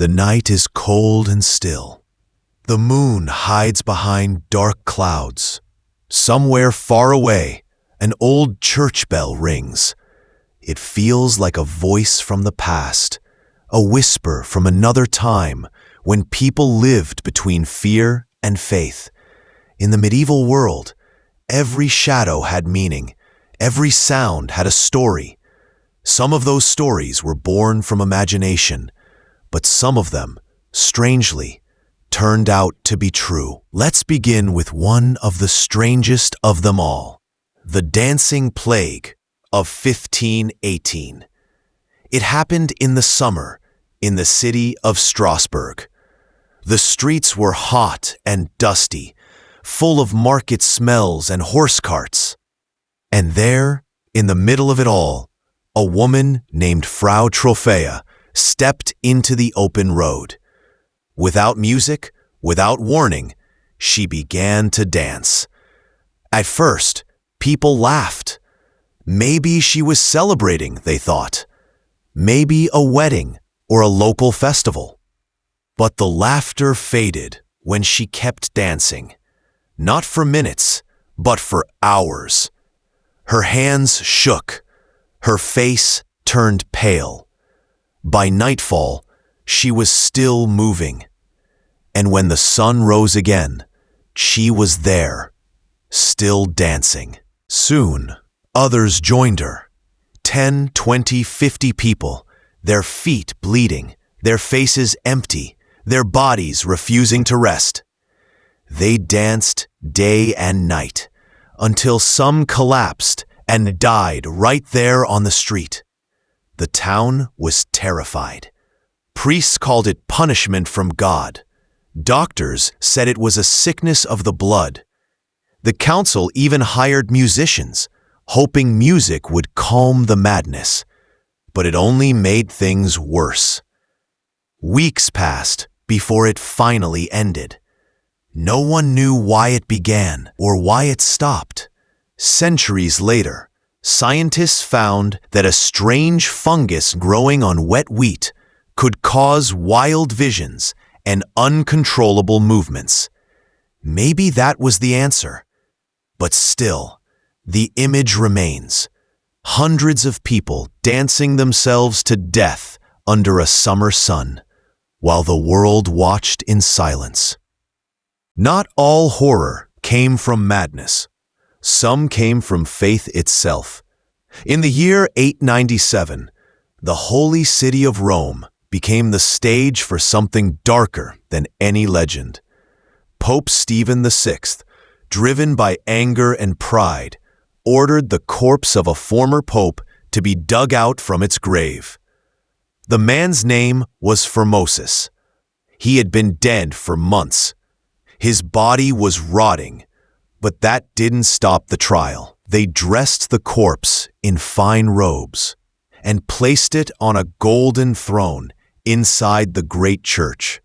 The night is cold and still. The moon hides behind dark clouds. Somewhere far away, an old church bell rings. It feels like a voice from the past, a whisper from another time when people lived between fear and faith. In the medieval world, every shadow had meaning, every sound had a story. Some of those stories were born from imagination, but some of them, strangely, turned out to be true. Let's begin with one of the strangest of them all, the Dancing Plague of 1518. It happened in the summer in the city of Strasbourg. The streets were hot and dusty, full of market smells and horse carts. And there, in the middle of it all, a woman named Frau Trophäa stepped into the open road. Without music, without warning, she began to dance. At first, people laughed. Maybe she was celebrating, they thought. Maybe a wedding or a local festival. But the laughter faded when she kept dancing. Not for minutes, but for hours. Her hands shook. Her face turned pale. By nightfall, she was still moving. And when the sun rose again, she was there, still dancing. Soon, others joined her. 10, 20, 50 people, their feet bleeding, their faces empty, their bodies refusing to rest. They danced day and night, until some collapsed and died right there on the street. The town was terrified. Priests called it punishment from God. Doctors said it was a sickness of the blood. The council even hired musicians, hoping music would calm the madness. But it only made things worse. Weeks passed before it finally ended. No one knew why it began or why it stopped. Centuries later, scientists found that a strange fungus growing on wet wheat could cause wild visions and uncontrollable movements. Maybe that was the answer. But still, the image remains. Hundreds of people dancing themselves to death under a summer sun, while the world watched in silence. Not all horror came from madness. Some came from faith itself. In the year 897, the holy city of Rome became the stage for something darker than any legend. Pope Stephen VI, driven by anger and pride, ordered the corpse of a former pope to be dug out from its grave. The man's name was Formosus. He had been dead for months. His body was rotting. But that didn't stop the trial. They dressed the corpse in fine robes and placed it on a golden throne inside the great church.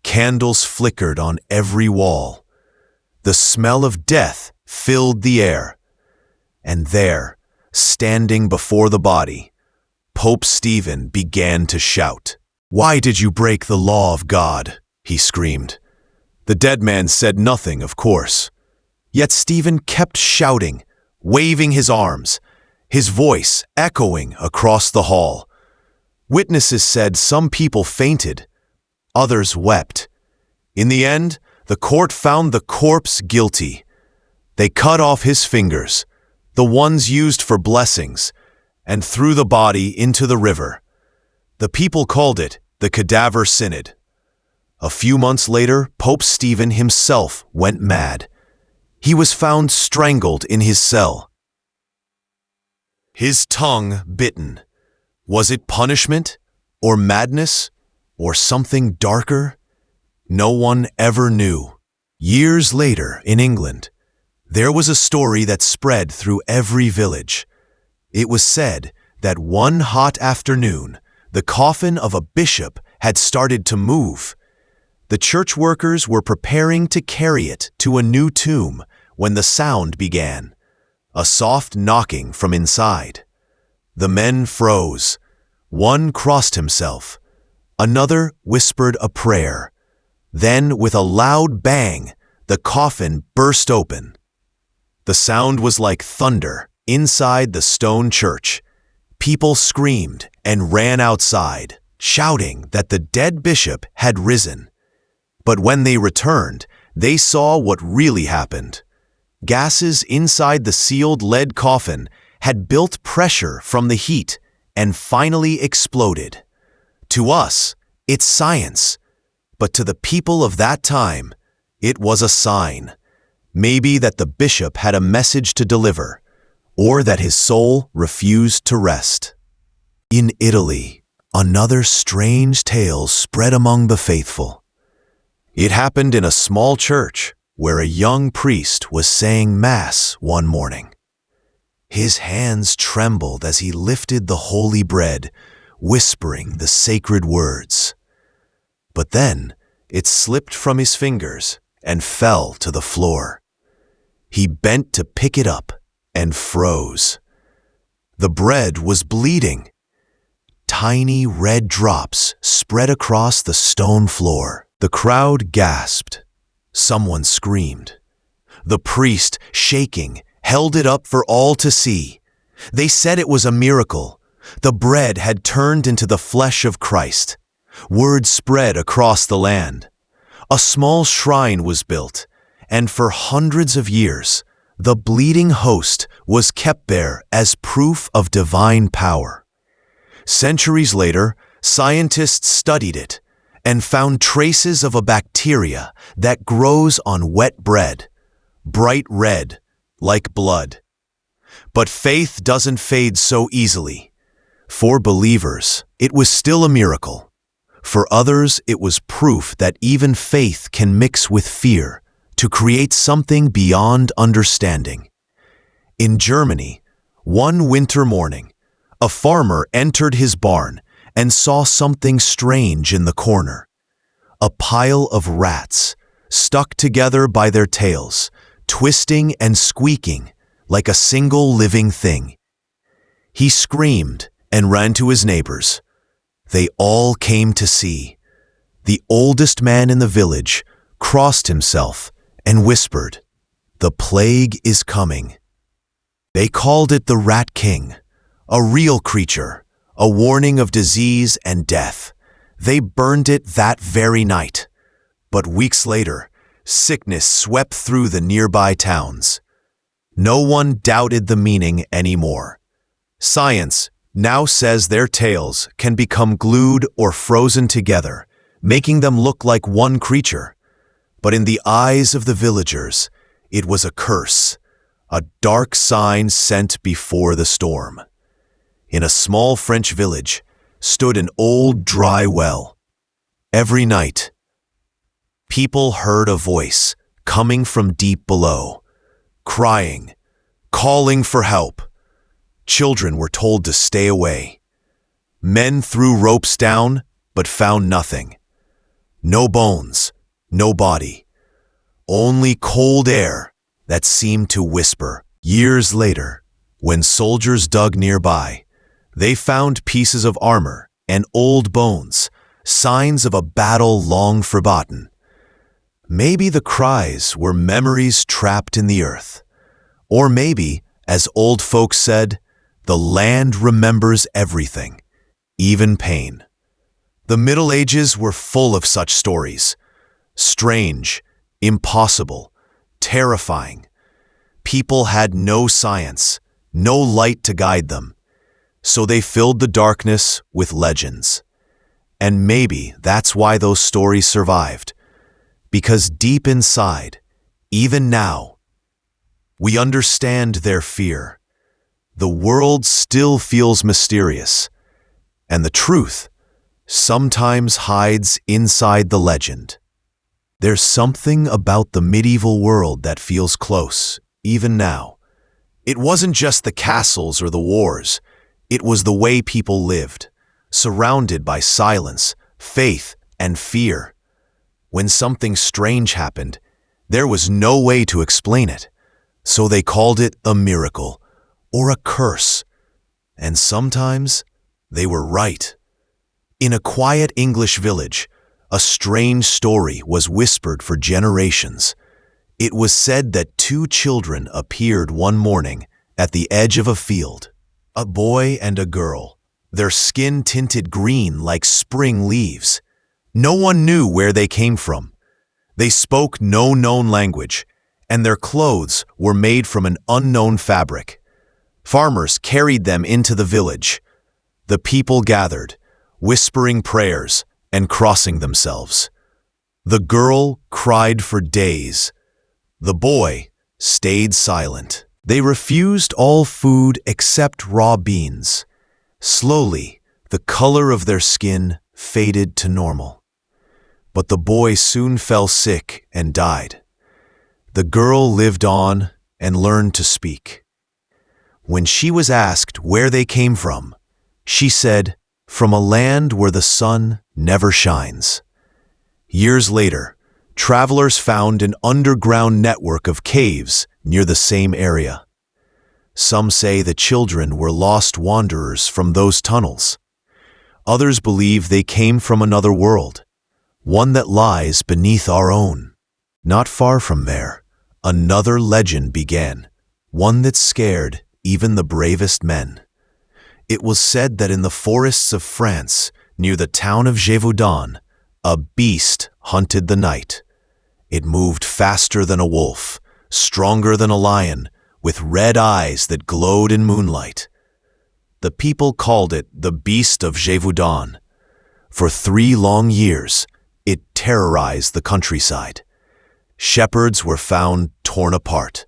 Candles flickered on every wall. The smell of death filled the air. And there, standing before the body, Pope Stephen began to shout. "Why did you break the law of God?" he screamed. The dead man said nothing, of course. Yet Stephen kept shouting, waving his arms, his voice echoing across the hall. Witnesses said some people fainted, others wept. In the end, the court found the corpse guilty. They cut off his fingers, the ones used for blessings, and threw the body into the river. The people called it the Cadaver Synod. A few months later, Pope Stephen himself went mad. He was found strangled in his cell. His tongue bitten. Was it punishment, or madness, or something darker? No one ever knew. Years later, in England, there was a story that spread through every village. It was said that one hot afternoon, the coffin of a bishop had started to move. The church workers were preparing to carry it to a new tomb when the sound began, a soft knocking from inside. The men froze. One crossed himself. Another whispered a prayer. Then, with a loud bang, the coffin burst open. The sound was like thunder inside the stone church. People screamed and ran outside, shouting that the dead bishop had risen. But when they returned, they saw what really happened. Gases inside the sealed lead coffin had built pressure from the heat and finally exploded. To us, it's science, but to the people of that time, it was a sign. Maybe that the bishop had a message to deliver, or that his soul refused to rest. In Italy, another strange tale spread among the faithful. It happened in a small church where a young priest was saying Mass one morning. His hands trembled as he lifted the holy bread, whispering the sacred words. But then it slipped from his fingers and fell to the floor. He bent to pick it up and froze. The bread was bleeding. Tiny red drops spread across the stone floor. The crowd gasped. Someone screamed. The priest, shaking, held it up for all to see. They said it was a miracle. The bread had turned into the flesh of Christ. Word spread across the land. A small shrine was built, and for hundreds of years, the bleeding host was kept there as proof of divine power. Centuries later, scientists studied it and found traces of a bacteria that grows on wet bread, bright red, like blood. But faith doesn't fade so easily. For believers, it was still a miracle. For others, it was proof that even faith can mix with fear to create something beyond understanding. In Germany, one winter morning, a farmer entered his barn and saw something strange in the corner. A pile of rats, stuck together by their tails, twisting and squeaking like a single living thing. He screamed and ran to his neighbors. They all came to see. The oldest man in the village crossed himself and whispered, "The plague is coming." They called it the Rat King, a real creature, a warning of disease and death. They burned it that very night. But weeks later, sickness swept through the nearby towns. No one doubted the meaning anymore. Science now says their tales can become glued or frozen together, making them look like one creature. But in the eyes of the villagers, it was a curse, a dark sign sent before the storm. In a small French village stood an old dry well. Every night, people heard a voice coming from deep below, crying, calling for help. Children were told to stay away. Men threw ropes down, but found nothing. No bones, no body. Only cold air that seemed to whisper. Years later, when soldiers dug nearby, they found pieces of armor and old bones, signs of a battle long forgotten. Maybe the cries were memories trapped in the earth. Or maybe, as old folks said, the land remembers everything, even pain. The Middle Ages were full of such stories. Strange, impossible, terrifying. People had no science, no light to guide them, so they filled the darkness with legends. And maybe that's why those stories survived, because deep inside, even now, we understand their fear. The world still feels mysterious, and the truth sometimes hides inside the legend. There's something about the medieval world that feels close, even now. It wasn't just the castles or the wars. It was the way people lived, surrounded by silence, faith, and fear. When something strange happened, there was no way to explain it, so they called it a miracle or a curse. And sometimes they were right. In a quiet English village, a strange story was whispered for generations. It was said that two children appeared one morning at the edge of a field, a boy and a girl, their skin tinted green like spring leaves. No one knew where they came from. They spoke no known language, and their clothes were made from an unknown fabric. Farmers carried them into the village. The people gathered, whispering prayers and crossing themselves. The girl cried for days. The boy stayed silent. They refused all food except raw beans. Slowly, the color of their skin faded to normal. But the boy soon fell sick and died. The girl lived on and learned to speak. When she was asked where they came from, she said, "From a land where the sun never shines." Years later, travelers found an underground network of caves near the same area. Some say the children were lost wanderers from those tunnels. Others believe they came from another world, one that lies beneath our own. Not far from there, another legend began, one that scared even the bravest men. It was said that in the forests of France, near the town of Gévaudan, a beast hunted the night. It moved faster than a wolf, stronger than a lion, with red eyes that glowed in moonlight. The people called it the Beast of Gévaudan. For 3 long years, it terrorized the countryside. Shepherds were found torn apart.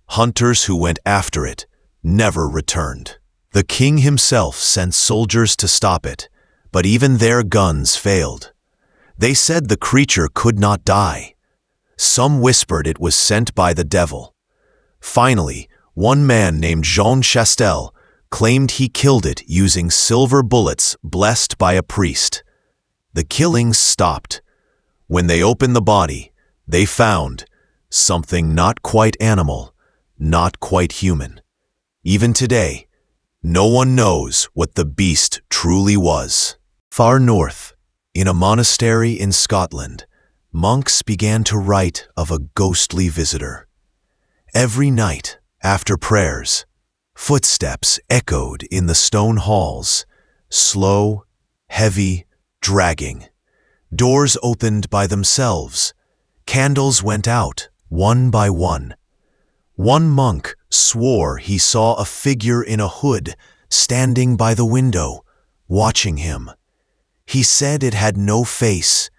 Hunters who went after it never returned. The king himself sent soldiers to stop it, but even their guns failed. They said the creature could not die. Some whispered it was sent by the devil. Finally, one man named Jean Chastel claimed he killed it using silver bullets blessed by a priest. The killings stopped. When they opened the body, they found something not quite animal, not quite human. Even today, no one knows what the beast truly was. Far north, in a monastery in Scotland, monks began to write of a ghostly visitor. Every night, after prayers, footsteps echoed in the stone halls, slow, heavy, dragging. Doors opened by themselves. Candles went out, one by one. One monk swore he saw a figure in a hood standing by the window, watching him. He said it had no face,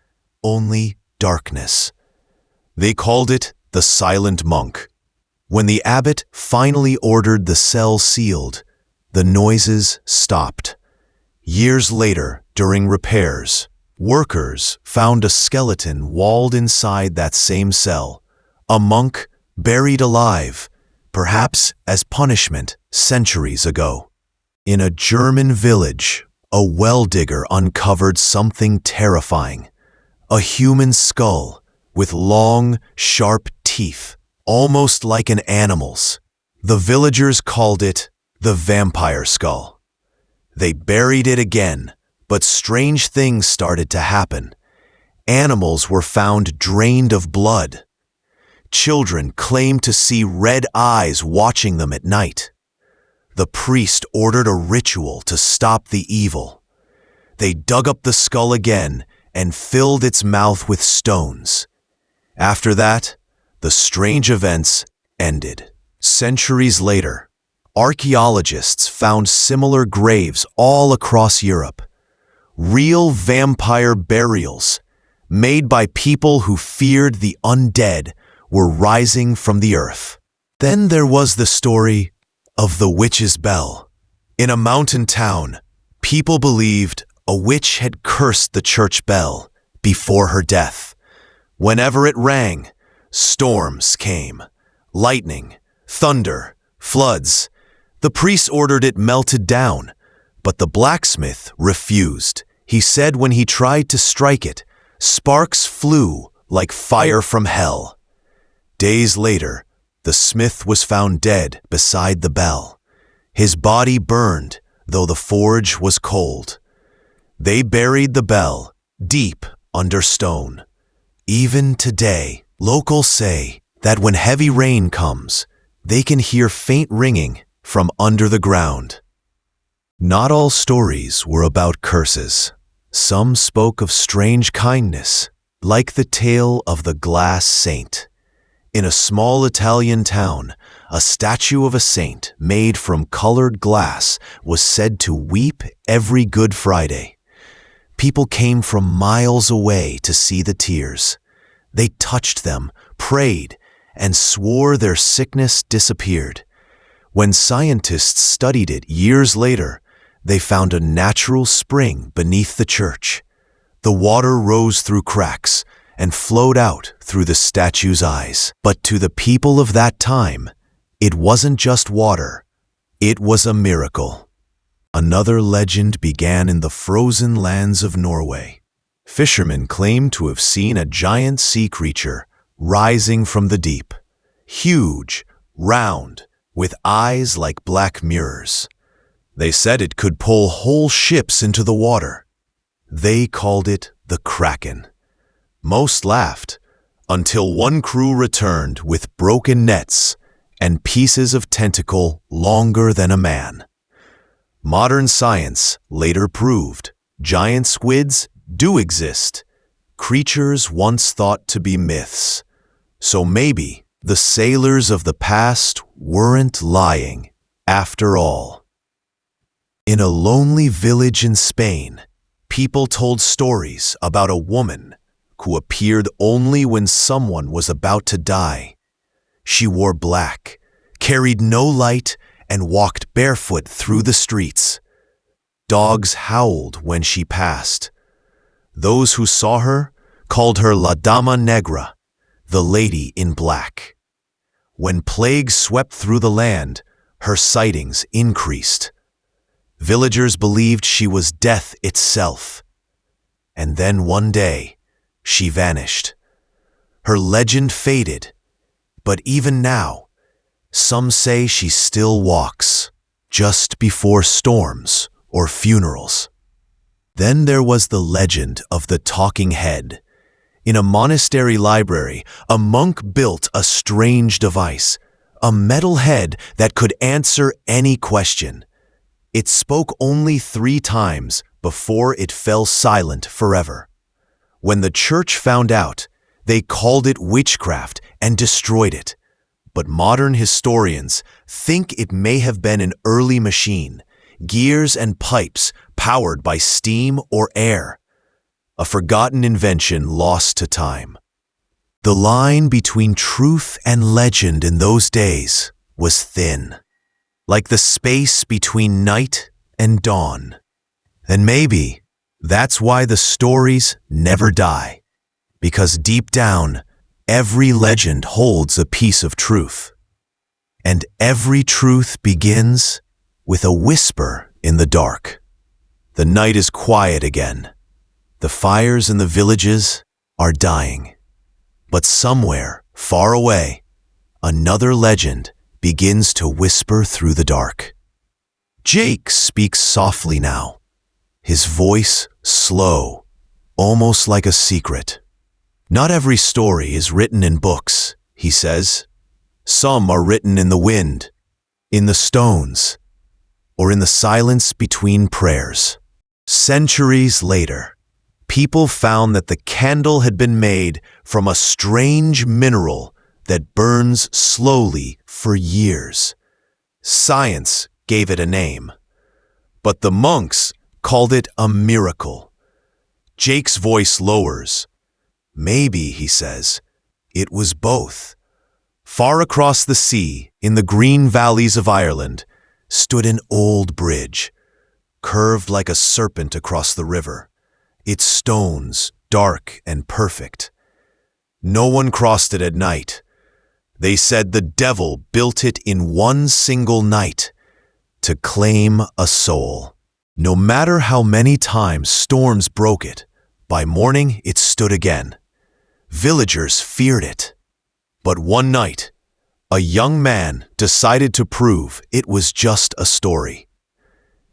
only darkness. They called it the Silent Monk. When the abbot finally ordered the cell sealed, the noises stopped. Years later, during repairs, workers found a skeleton walled inside that same cell, a monk buried alive, perhaps as punishment centuries ago. In a German village, a well digger uncovered something terrifying, a human skull with long, sharp teeth, almost like an animal's. The villagers called it the vampire skull. They buried it again, but strange things started to happen. Animals were found drained of blood. Children claimed to see red eyes watching them at night. The priest ordered a ritual to stop the evil. They dug up the skull again and filled its mouth with stones. After that, the strange events ended. Centuries later, archaeologists found similar graves all across Europe. Real vampire burials, made by people who feared the undead, were rising from the earth. Then there was the story of the witch's bell. In a mountain town, people believed a witch had cursed the church bell before her death. Whenever it rang, storms came, lightning, thunder, floods. The priest ordered it melted down, but the blacksmith refused. He said when he tried to strike it, sparks flew like fire from hell. Days later, the smith was found dead beside the bell. His body burned, though the forge was cold. They buried the bell deep under stone. Even today, locals say that when heavy rain comes, they can hear faint ringing from under the ground. Not all stories were about curses. Some spoke of strange kindness, like the tale of the glass saint. In a small Italian town, a statue of a saint made from colored glass was said to weep every Good Friday. People came from miles away to see the tears. They touched them, prayed, and swore their sickness disappeared. When scientists studied it years later, they found a natural spring beneath the church. The water rose through cracks and flowed out through the statue's eyes. But to the people of that time, it wasn't just water, it was a miracle. Another legend began in the frozen lands of Norway. Fishermen claimed to have seen a giant sea creature rising from the deep, huge, round, with eyes like black mirrors. They said it could pull whole ships into the water. They called it the Kraken. Most laughed, until one crew returned with broken nets and pieces of tentacle longer than a man. Modern science later proved giant squids do exist, creatures once thought to be myths. So maybe the sailors of the past weren't lying after all. In a lonely village in Spain, people told stories about a woman who appeared only when someone was about to die. She wore black, carried no light, and walked barefoot through the streets. Dogs howled when she passed. Those who saw her called her La Dama Negra, the lady in black. When plague swept through the land, her sightings increased. Villagers believed she was death itself. And then one day, she vanished. Her legend faded, but even now, some say she still walks, just before storms or funerals. Then there was the legend of the talking head. In a monastery library, a monk built a strange device, a metal head that could answer any question. It spoke only 3 times before it fell silent forever. When the church found out, they called it witchcraft and destroyed it. But modern historians think it may have been an early machine, gears and pipes powered by steam or air, a forgotten invention lost to time. The line between truth and legend in those days was thin, like the space between night and dawn. And maybe that's why the stories never die, because deep down, every legend holds a piece of truth. And every truth begins with a whisper in the dark. The night is quiet again. The fires in the villages are dying. But somewhere, far away, another legend begins to whisper through the dark. Jake speaks softly now, his voice slow, almost like a secret. Not every story is written in books, he says. Some are written in the wind, in the stones, or in the silence between prayers. Centuries later, people found that the candle had been made from a strange mineral that burns slowly for years. Science gave it a name, but the monks called it a miracle. Jake's voice lowers. Maybe, he says, it was both. Far across the sea, in the green valleys of Ireland, stood an old bridge, curved like a serpent across the river, its stones dark and perfect. No one crossed it at night. They said the devil built it in one single night to claim a soul. No matter how many times storms broke it, by morning it stood again. Villagers feared it. But one night, a young man decided to prove it was just a story.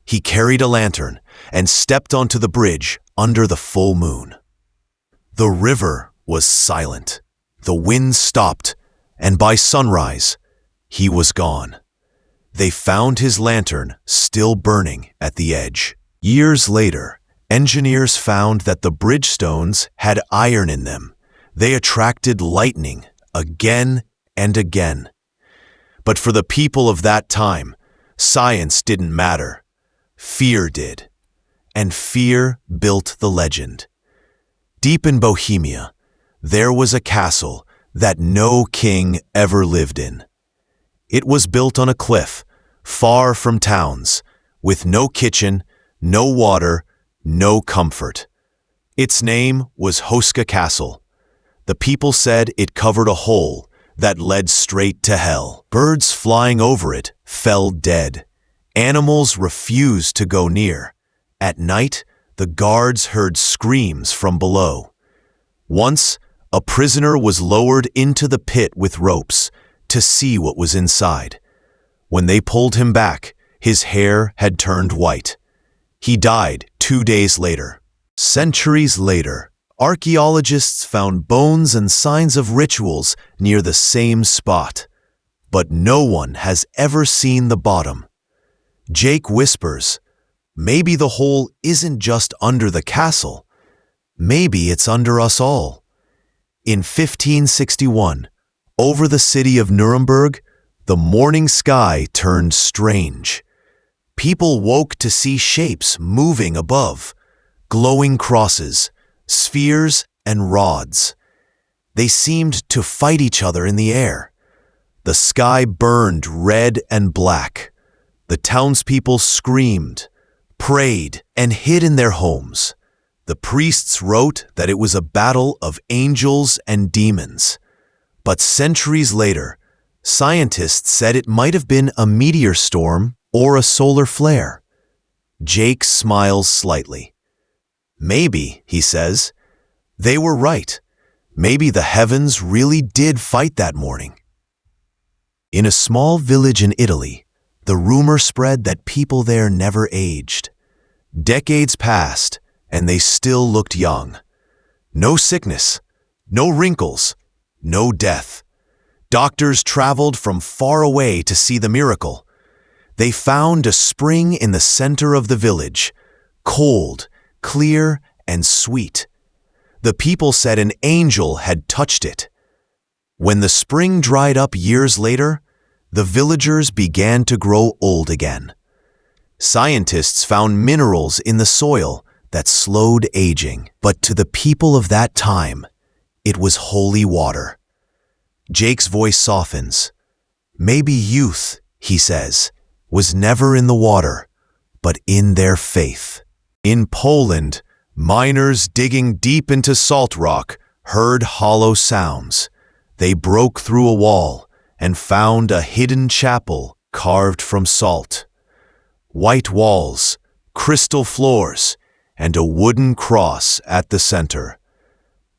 He carried a lantern and stepped onto the bridge under the full moon. The river was silent. The wind stopped, and by sunrise, he was gone. They found his lantern still burning at the edge. Years later, engineers found that the bridge stones had iron in them. They attracted lightning again and again. But for the people of that time, science didn't matter. Fear did. And fear built the legend. Deep in Bohemia, there was a castle that no king ever lived in. It was built on a cliff, far from towns, with no kitchen, no water, no comfort. Its name was Hoska Castle. The people said it covered a hole that led straight to hell. Birds flying over it fell dead. Animals refused to go near. At night, the guards heard screams from below. Once, a prisoner was lowered into the pit with ropes to see what was inside. When they pulled him back, his hair had turned white. He died 2 days later. Centuries later, archaeologists found bones and signs of rituals near the same spot. But no one has ever seen the bottom. Jake whispers, maybe the hole isn't just under the castle. Maybe it's under us all. In 1561, over the city of Nuremberg, the morning sky turned strange. People woke to see shapes moving above, glowing crosses, spheres, and rods. They seemed to fight each other in the air. The sky burned red and black. The townspeople screamed, prayed, and hid in their homes. The priests wrote that it was a battle of angels and demons. But centuries later, scientists said it might have been a meteor storm or a solar flare. Jake smiles slightly. Maybe, he says, they were right. Maybe the heavens really did fight that morning. In a small village in Italy, the rumor spread that people there never aged. Decades passed, and they still looked young. No sickness, no wrinkles, no death. Doctors traveled from far away to see the miracle. They found a spring in the center of the village, cold, clear, and sweet. The people said an angel had touched it. When the spring dried up years later, the villagers began to grow old again. Scientists found minerals in the soil that slowed aging, but to the people of that time, it was holy water. Jake's voice softens. Maybe youth, he says, was never in the water, but in their faith. In Poland, miners digging deep into salt rock heard hollow sounds. They broke through a wall and found a hidden chapel carved from salt. White walls, crystal floors, and a wooden cross at the center.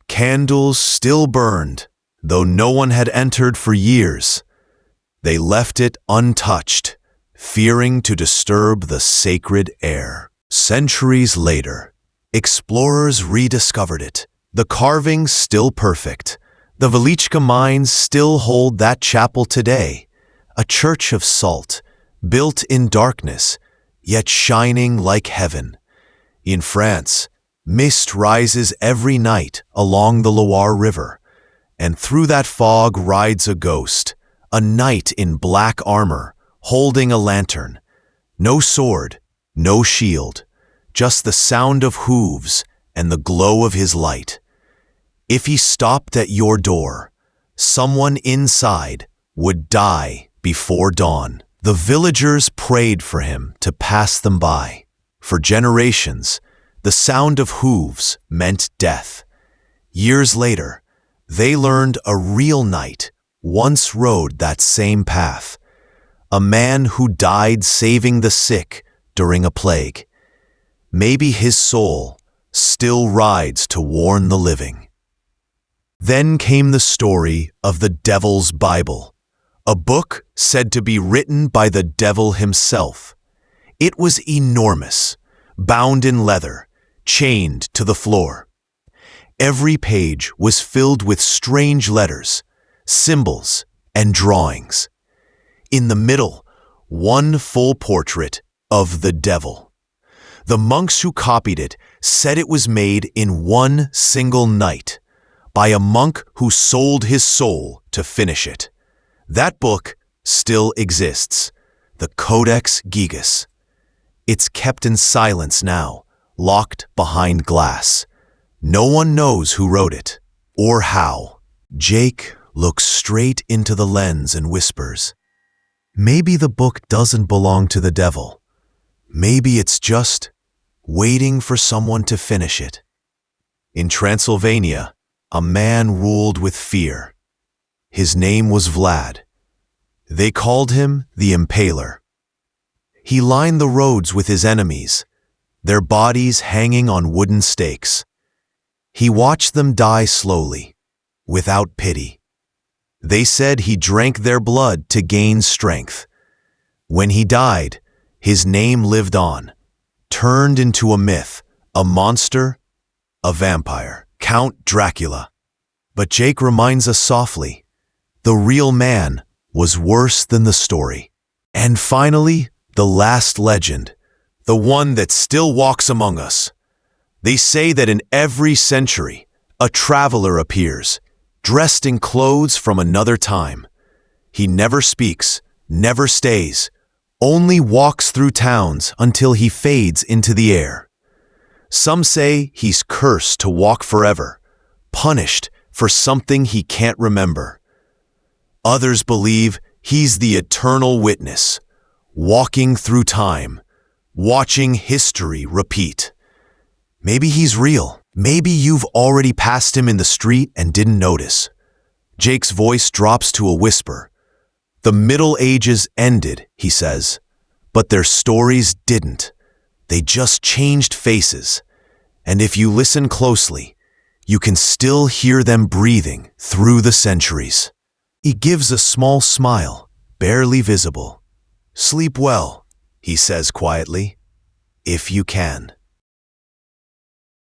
Candles still burned, though no one had entered for years. They left it untouched, fearing to disturb the sacred air. Centuries later, explorers rediscovered it. The carvings still perfect. The Velichka mines still hold that chapel today, a church of salt, built in darkness, yet shining like heaven. In France, mist rises every night along the Loire River, and through that fog rides a ghost, a knight in black armor, holding a lantern. No sword, no shield, just the sound of hooves and the glow of his light. If he stopped at your door, someone inside would die before dawn. The villagers prayed for him to pass them by. For generations, the sound of hooves meant death. Years later, they learned a real knight once rode that same path, a man who died saving the sick during a plague. Maybe his soul still rides to warn the living. Then came the story of the Devil's Bible, a book said to be written by the devil himself. It was enormous, bound in leather, chained to the floor. Every page was filled with strange letters, symbols, and drawings. In the middle, one full portrait of the devil. The monks who copied it said it was made in one single night by a monk who sold his soul to finish it. That book still exists, the Codex Gigas. It's kept in silence now, locked behind glass. No one knows who wrote it or how. Jake looks straight into the lens and whispers, "Maybe the book doesn't belong to the devil. Maybe it's just waiting for someone to finish it." In Transylvania, a man ruled with fear. His name was Vlad. They called him the Impaler. He lined the roads with his enemies, their bodies hanging on wooden stakes. He watched them die slowly, without pity. They said he drank their blood to gain strength. When he died, his name lived on, turned into a myth, a monster, a vampire, Count Dracula. But Jake reminds us softly, the real man was worse than the story. And finally, the last legend, the one that still walks among us. They say that in every century, a traveler appears, dressed in clothes from another time. He never speaks, never stays, only walks through towns until he fades into the air. Some say he's cursed to walk forever, punished for something he can't remember. Others believe he's the eternal witness, walking through time, watching history repeat. Maybe he's real. Maybe you've already passed him in the street and didn't notice. Jake's voice drops to a whisper. The Middle Ages ended, he says, but their stories didn't. They just changed faces. And if you listen closely, you can still hear them breathing through the centuries. He gives a small smile, barely visible. "Sleep well," he says quietly, "if you can."